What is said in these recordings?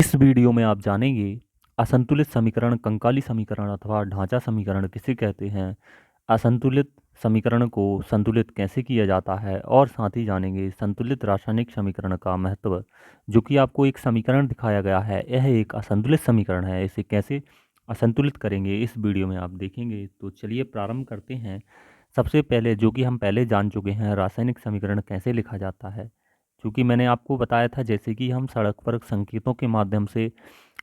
इस वीडियो में आप जानेंगे असंतुलित समीकरण, कंकाली समीकरण अथवा ढांचा समीकरण किसे कहते हैं, असंतुलित समीकरण को संतुलित कैसे किया जाता है और साथ ही जानेंगे संतुलित रासायनिक समीकरण का महत्व। जो कि आपको एक समीकरण दिखाया गया है, यह एक असंतुलित समीकरण है, इसे कैसे असंतुलित करेंगे इस वीडियो में आप देखेंगे। तो चलिए प्रारंभ करते हैं। सबसे पहले जो कि हम पहले जान चुके हैं, रासायनिक समीकरण कैसे लिखा जाता है। क्योंकि मैंने आपको बताया था जैसे कि हम सड़क पर संकेतों के माध्यम से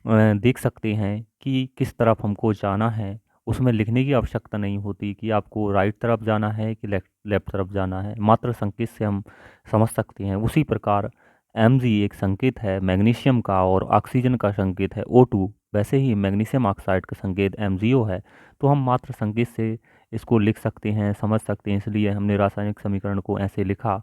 देख सकते हैं कि किस तरफ हमको जाना है। उसमें लिखने की आवश्यकता नहीं होती कि आपको राइट तरफ जाना है कि लेफ्ट लेफ्ट तरफ जाना है, मात्र संकेत से हम समझ सकते हैं। उसी प्रकार Mg एक संकेत है मैग्नीशियम का और ऑक्सीजन का संकेत है O2, वैसे ही मैग्नीशियम ऑक्साइड का संकेत MgO है। तो हम मात्र संकेत से इसको लिख सकते हैं, समझ सकते हैं, इसलिए हमने रासायनिक समीकरण को ऐसे लिखा।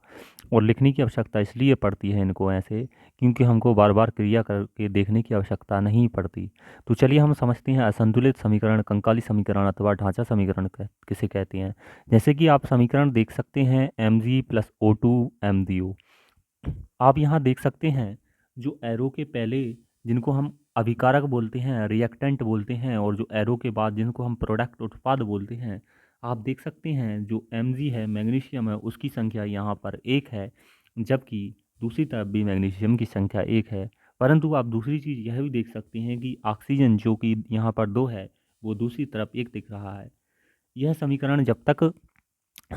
और लिखने की आवश्यकता इसलिए पड़ती है इनको ऐसे, क्योंकि हमको बार बार क्रिया करके देखने की आवश्यकता नहीं पड़ती। तो चलिए हम समझते हैं असंतुलित समीकरण, कंकाली समीकरण अथवा ढांचा समीकरण किसे कहते हैं। जैसे कि आप समीकरण देख सकते हैं Mg + O2 MgO। आप यहाँ देख सकते हैं जो एरो के पहले जिनको हम अभिकारक बोलते हैं, रिएक्टेंट बोलते हैं, और जो एरो के बाद जिनको हम प्रोडक्ट उत्पाद बोलते हैं, आप देख सकते हैं जो Mg है मैग्नीशियम है उसकी संख्या यहाँ पर 1 है, जबकि दूसरी तरफ भी मैग्नीशियम की संख्या 1 है। परंतु आप दूसरी चीज़ यह भी देख सकते हैं कि ऑक्सीजन जो कि यहाँ पर 2 है वो दूसरी तरफ 1 दिख रहा है। यह समीकरण जब तक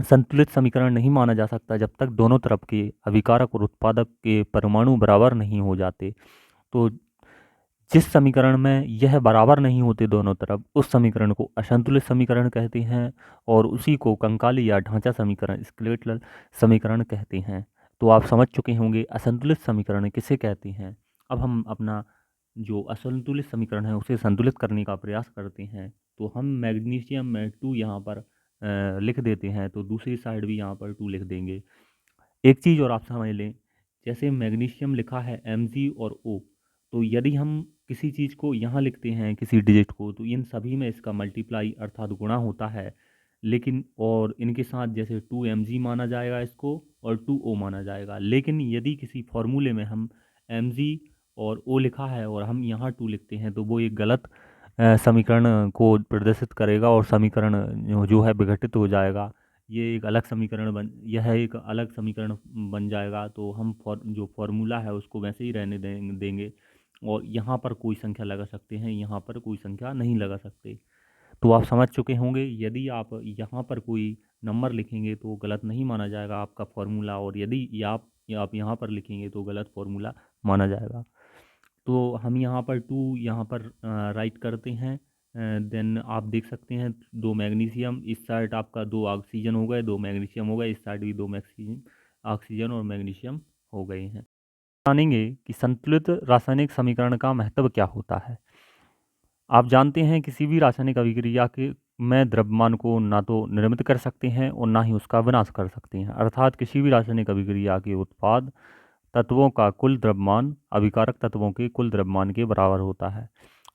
संतुलित समीकरण नहीं माना जा सकता जब तक दोनों तरफ के अभिकारक और उत्पादक के परमाणु बराबर नहीं हो जाते। तो जिस समीकरण में यह बराबर नहीं होते दोनों तरफ, उस समीकरण को असंतुलित समीकरण कहते हैं और उसी को कंकाली या ढांचा समीकरण, स्केलेटल समीकरण कहते हैं। तो आप समझ चुके होंगे असंतुलित समीकरण किसे कहते हैं। अब हम अपना जो असंतुलित समीकरण है उसे संतुलित करने का प्रयास करते हैं। तो हम मैग्नीशियम में 2 यहाँ पर लिख देते हैं, तो दूसरी साइड भी यहाँ पर 2 लिख देंगे। एक चीज़ और आप समझ लें, जैसे मैग्नीशियम लिखा है Mg और O, तो यदि हम किसी चीज़ को यहाँ लिखते हैं किसी डिजिट को, तो इन सभी में इसका मल्टीप्लाई अर्थात गुणा होता है। लेकिन और इनके साथ जैसे 2Mg माना जाएगा इसको और 2O माना जाएगा। लेकिन यदि किसी फॉर्मूले में हम Mg और O लिखा है और हम यहाँ 2 लिखते हैं, तो वो एक गलत समीकरण को प्रदर्शित करेगा और समीकरण जो है विघटित हो जाएगा। यह एक अलग समीकरण बन जाएगा। तो हम जो फॉर्मूला है उसको वैसे ही रहने देंगे और यहाँ पर कोई संख्या लगा सकते हैं, यहाँ पर कोई संख्या नहीं लगा सकते। तो आप समझ चुके होंगे, यदि आप यहाँ पर कोई नंबर लिखेंगे तो गलत नहीं माना जाएगा आपका फॉर्मूला, और यदि आप यहाँ पर लिखेंगे तो गलत फॉर्मूला माना जाएगा। तो हम यहाँ पर 2 यहाँ पर राइट करते हैं। देन आप देख सकते हैं 2 मैग्नीशियम, इस साइड आपका 2 ऑक्सीजन हो गए, 2 मैग्नीशियम हो गए, इस साइड भी 2 ऑक्सीजन और मैग्नीशियम हो गए हैं। जानेंगे कि संतुलित रासायनिक समीकरण का महत्व क्या होता है। आप जानते हैं किसी भी रासायनिक अभिक्रिया के में द्रव्यमान को ना तो निर्मित कर सकते हैं और ना ही उसका विनाश कर सकते हैं। अर्थात किसी भी रासायनिक अभिक्रिया के उत्पाद तत्वों का कुल द्रव्यमान अभिकारक तत्वों के कुल द्रव्यमान के बराबर होता है।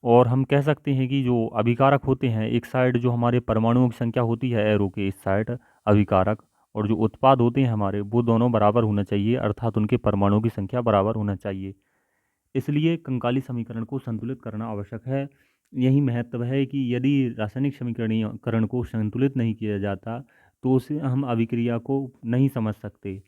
और हम कह सकते हैं कि जो अभिकारक होते हैं, एक साइड जो हमारे परमाणुओं की संख्या होती है एरो के इस साइड अभिकारक, और जो उत्पाद होते हैं हमारे, वो दोनों बराबर होना चाहिए, अर्थात उनके परमाणुओं की संख्या बराबर होना चाहिए। इसलिए कंकाली समीकरण को संतुलित करना आवश्यक है। यही महत्व है कि यदि रासायनिक समीकरण को संतुलित नहीं किया जाता तो उसे हम अभिक्रिया को नहीं समझ सकते।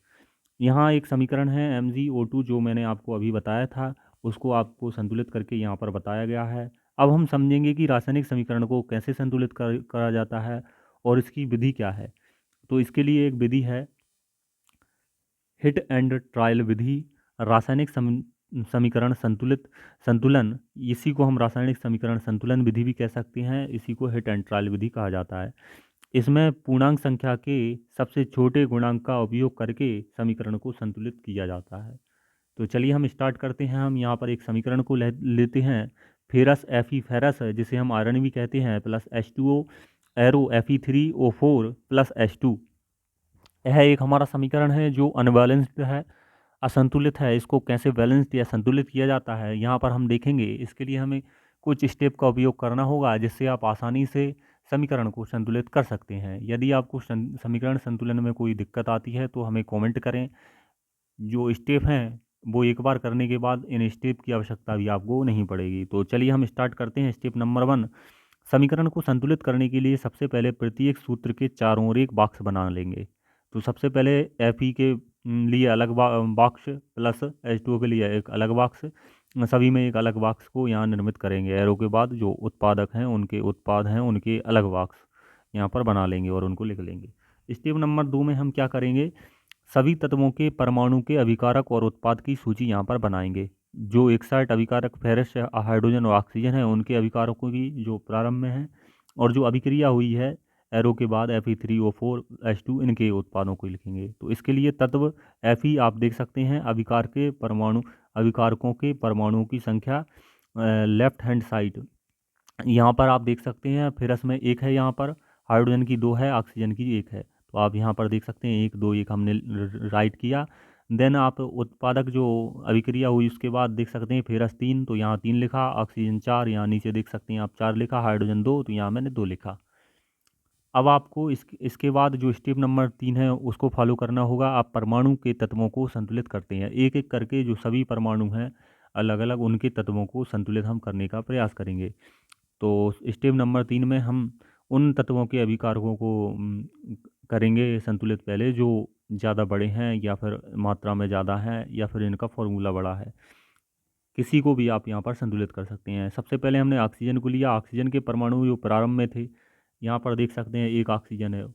यहाँ एक समीकरण है MgO2 जो मैंने आपको अभी बताया था, उसको आपको संतुलित करके यहाँ पर बताया गया है। अब हम समझेंगे कि रासायनिक समीकरण को कैसे संतुलित करा जाता है और इसकी विधि क्या है। तो इसके लिए एक विधि है हिट एंड ट्रायल विधि। रासायनिक समीकरण संतुलन, इसी को हम रासायनिक समीकरण संतुलन विधि भी कह सकते हैं, इसी को हिट एंड ट्रायल विधि कहा जाता है। इसमें पूर्णांक संख्या के सबसे छोटे गुणांक का उपयोग करके समीकरण को संतुलित किया जाता है। तो चलिए हम स्टार्ट करते हैं। हम यहाँ पर एक समीकरण को लेते हैं। फेरस Fe फेरस है, जिसे हम आयरन भी कहते हैं, plus H2O arrow Fe3O4 plus H2। यह एक हमारा समीकरण है जो अनबैलेंस्ड है, असंतुलित है। इसको कैसे बैलेंस्ड या संतुलित किया जाता है यहाँ पर हम देखेंगे। इसके लिए हमें कुछ स्टेप का उपयोग करना होगा जिससे आप आसानी से समीकरण को संतुलित कर सकते हैं। यदि आपको समीकरण संतुलन में कोई दिक्कत आती है तो हमें कमेंट करें। जो स्टेप हैं वो एक बार करने के बाद इन स्टेप की आवश्यकता भी आपको नहीं पड़ेगी। तो चलिए हम स्टार्ट करते हैं। स्टेप नंबर 1, समीकरण को संतुलित करने के लिए सबसे पहले प्रत्येक सूत्र के चारों ओर एक बॉक्स बना लेंगे। तो सबसे पहले एफ ई के लिए अलग बॉक्स प्लस H2O के लिए एक अलग बॉक्स, सभी में एक अलग बॉक्स को यहाँ निर्मित करेंगे। एरो के बाद जो उत्पादक हैं उनके उत्पाद हैं उनके अलग बॉक्स यहाँ पर बना लेंगे और उनको लिख लेंगे। स्टेप नंबर 2 में हम क्या करेंगे, सभी तत्वों के परमाणु के अभिकारक और उत्पाद की सूची यहाँ पर बनाएंगे। जो इकसाइट अभिकारक फेरस हाइड्रोजन और ऑक्सीजन है उनके अभिकारकों की जो प्रारंभ में है, और जो अभिक्रिया हुई है एरो के बाद Fe3O4H2 इनके उत्पादों को लिखेंगे। तो इसके लिए तत्व Fe आप देख सकते हैं अभिकार के परमाणु अभिकारकों के परमाणुओं की संख्या लेफ्ट हैंड साइड यहाँ पर आप देख सकते हैं। फेरस में एक है, यहाँ पर हाइड्रोजन की 2 है, ऑक्सीजन की 1 है। तो आप यहाँ पर देख सकते हैं 1 2 1 हमने राइट किया। देन आप उत्पादक जो अभिक्रिया हुई उसके बाद देख सकते हैं फेरस 3, तो यहाँ 3 लिखा, ऑक्सीजन 4, यहाँ नीचे देख सकते हैं आप 4 लिखा, हाइड्रोजन 2, तो यहाँ मैंने 2 लिखा। अब आपको इसके बाद जो स्टेप नंबर 3 है उसको फॉलो करना होगा। आप परमाणु के तत्वों को संतुलित करते हैं, एक एक करके जो सभी परमाणु हैं अलग अलग उनके तत्वों को संतुलित हम करने का प्रयास करेंगे। तो स्टेप नंबर 3 में हम उन तत्वों के अभिकारकों को करेंगे संतुलित पहले जो ज़्यादा बड़े हैं या फिर मात्रा में ज़्यादा हैं या फिर इनका फॉर्मूला बड़ा है। किसी को भी आप यहाँ पर संतुलित कर सकते हैं। सबसे पहले हमने ऑक्सीजन को लिया। ऑक्सीजन के परमाणु जो प्रारंभ में थे यहाँ पर देख सकते हैं एक ऑक्सीजन है,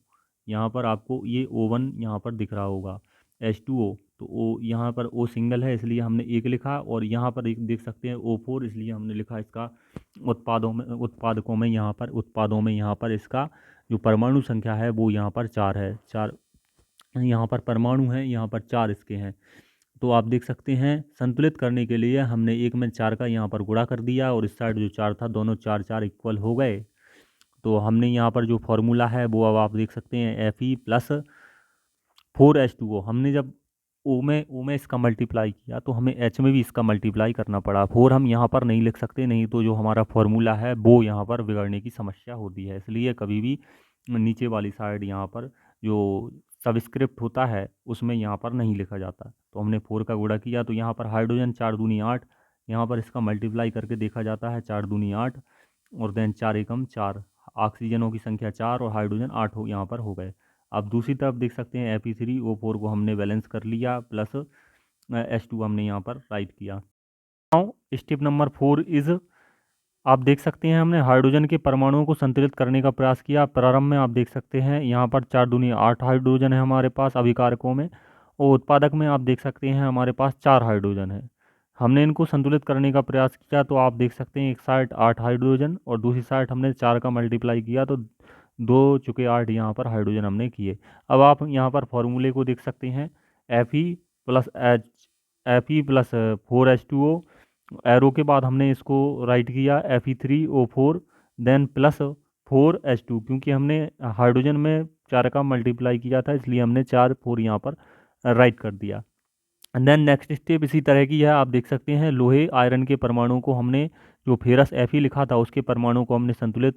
यहाँ पर आपको ये O1 यहाँ पर दिख रहा होगा, H2O, तो O यहाँ पर O सिंगल है इसलिए हमने 1 लिखा, और यहाँ पर एक देख सकते हैं O4 इसलिए हमने लिखा इसका उत्पादों में यहाँ पर इसका जो परमाणु संख्या है वो यहाँ पर 4 है। 4 यहाँ पर परमाणु हैं, यहाँ पर 4 इसके हैं। तो आप देख सकते हैं संतुलित करने के लिए हमने 1 में 4 का यहाँ पर गुणा कर दिया, और इस साइड जो 4 था दोनों 4 4 इक्वल हो गए। तो हमने यहाँ पर जो फॉर्मूला है वो अब आप देख सकते हैं Fe+4H2O। हमने जब ओ में इसका मल्टीप्लाई किया तो हमें H में भी इसका मल्टीप्लाई करना पड़ा। 4 हम यहाँ पर नहीं लिख सकते, नहीं तो जो हमारा फॉर्मूला है वो यहाँ पर बिगड़ने की समस्या होती है। इसलिए कभी भी नीचे वाली साइड यहाँ पर जो सबस्क्रिप्ट होता है उसमें यहाँ पर नहीं लिखा जाता। तो हमने 4 का गुणा किया तो यहाँ पर हाइड्रोजन 4 दूनी 8, यहाँ पर इसका मल्टीप्लाई करके देखा जाता है 4 दूनी 8, और देन 4 एकम 4, ऑक्सीजनों की संख्या 4 और हाइड्रोजन 8 हो यहाँ पर हो गए। अब दूसरी तरफ देख सकते हैं Fe3O4 को हमने बैलेंस कर लिया, प्लस H2 हमने यहाँ पर राइट किया। नाउ स्टेप नंबर 4 इज, आप देख सकते हैं हमने हाइड्रोजन के परमाणुओं को संतुलित करने का प्रयास किया। प्रारंभ में आप देख सकते हैं यहाँ पर 4 दूनी 8 हाइड्रोजन है हमारे पास अभिकारकों में, और उत्पादक में आप देख सकते हैं हमारे पास 4 हाइड्रोजन है। हमने इनको संतुलित करने का प्रयास किया तो आप देख सकते हैं एक साइड 8 हाइड्रोजन और दूसरी साइड हमने 4 का मल्टीप्लाई किया तो 2 चुके 8 यहाँ पर हाइड्रोजन हमने किए। अब आप यहाँ पर फॉर्मूले को देख सकते हैं Fe+4H2O, एरो के बाद हमने इसको राइट किया Fe3O4 देन प्लस 4H2, क्योंकि हमने हाइड्रोजन में 4 का मल्टीप्लाई किया था इसलिए हमने 4 4 यहाँ पर राइट कर दिया। एंड देन नेक्स्ट स्टेप इसी तरह की है। आप देख सकते हैं लोहे आयरन के परमाणु को हमने जो फेरस Fe लिखा था उसके परमाणु को हमने संतुलित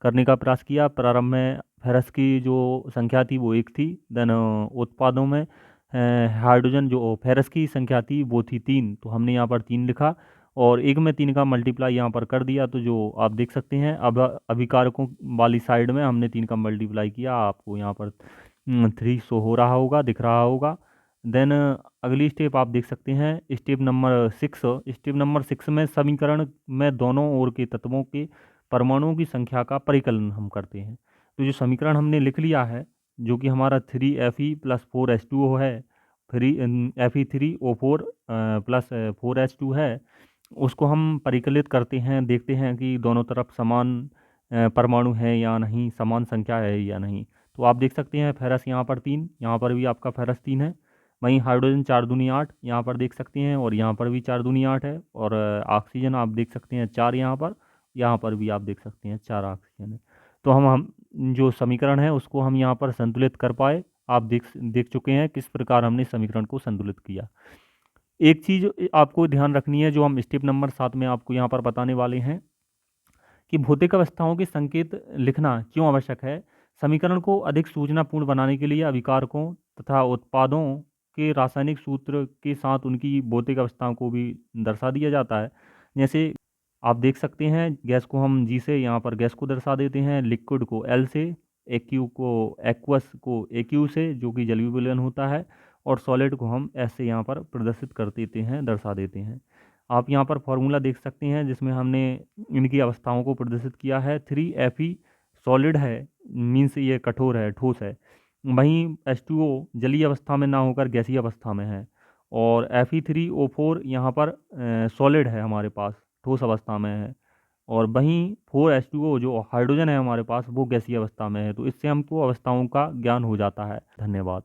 करने का प्रयास किया। प्रारंभ में फेरस की जो संख्या थी वो 1 थी, देन उत्पादों में हाइड्रोजन जो फेरस की संख्या थी वो थी 3, तो हमने यहाँ पर 3 लिखा और 1 में 3 का मल्टीप्लाई यहाँ पर कर दिया। तो जो आप देख सकते हैं अब अभिकारकों वाली साइड में हमने 3 का मल्टीप्लाई किया, आपको यहाँ पर 3 शो हो रहा होगा, दिख रहा होगा। देन अगली स्टेप आप देख सकते हैं स्टेप नंबर 6। स्टेप नंबर 6 में समीकरण में दोनों ओर के तत्वों के परमाणुओं की संख्या का परिकलन हम करते हैं। तो जो समीकरण हमने लिख लिया है जो कि हमारा 3Fe+4H2O है, Fe3O4 प्लस 4H2 है, उसको हम परिकलित करते हैं, देखते हैं कि दोनों तरफ समान परमाणु है या नहीं, समान संख्या है या नहीं। तो आप देख सकते हैं फेरस यहाँ पर 3, यहाँ पर भी आपका फेरस 3 है, वहीं हाइड्रोजन 4 दूनी 8 यहाँ पर देख सकते हैं, और यहाँ पर भी 4 दूनी 8 है, और ऑक्सीजन आप देख सकते हैं 4 यहाँ पर भी आप देख सकते हैं 4 ऑक्सीजन है। तो हम जो समीकरण है उसको हम यहाँ पर संतुलित कर पाए। आप देख चुके हैं किस प्रकार हमने समीकरण को संतुलित किया। एक चीज़ आपको ध्यान रखनी है जो हम स्टेप नंबर 7 में आपको यहाँ पर बताने वाले हैं कि भौतिक अवस्थाओं के संकेत लिखना क्यों आवश्यक है। समीकरण को अधिक सूचनापूर्ण बनाने के लिए अभिकारकों तथा उत्पादों के रासायनिक सूत्र के साथ उनकी भौतिक अवस्थाओं को भी दर्शा दिया जाता है। जैसे आप देख सकते हैं, गैस को हम जी से यहाँ पर गैस को दर्शा देते हैं, लिक्विड को एल से, एक्यू को एक्वस को एक्यू से जो कि जलीय विलयन होता है, और सॉलिड को हम एस से यहाँ पर प्रदर्शित कर देते हैं, दर्शा देते हैं। आप यहाँ पर फॉर्मूला देख सकते हैं जिसमें हमने इनकी अवस्थाओं को प्रदर्शित किया है। 3Fe सॉलिड है, मीन्स ये कठोर है, ठोस है। वहीं H2O जलीय अवस्था में ना होकर गैसीय अवस्था में है, और Fe3O4 यहाँ पर सॉलिड है, हमारे पास ठोस अवस्था में है। और वहीं 4H2O जो हाइड्रोजन है हमारे पास, वो गैसीय अवस्था में है। तो इससे हमको अवस्थाओं का ज्ञान हो जाता है। धन्यवाद।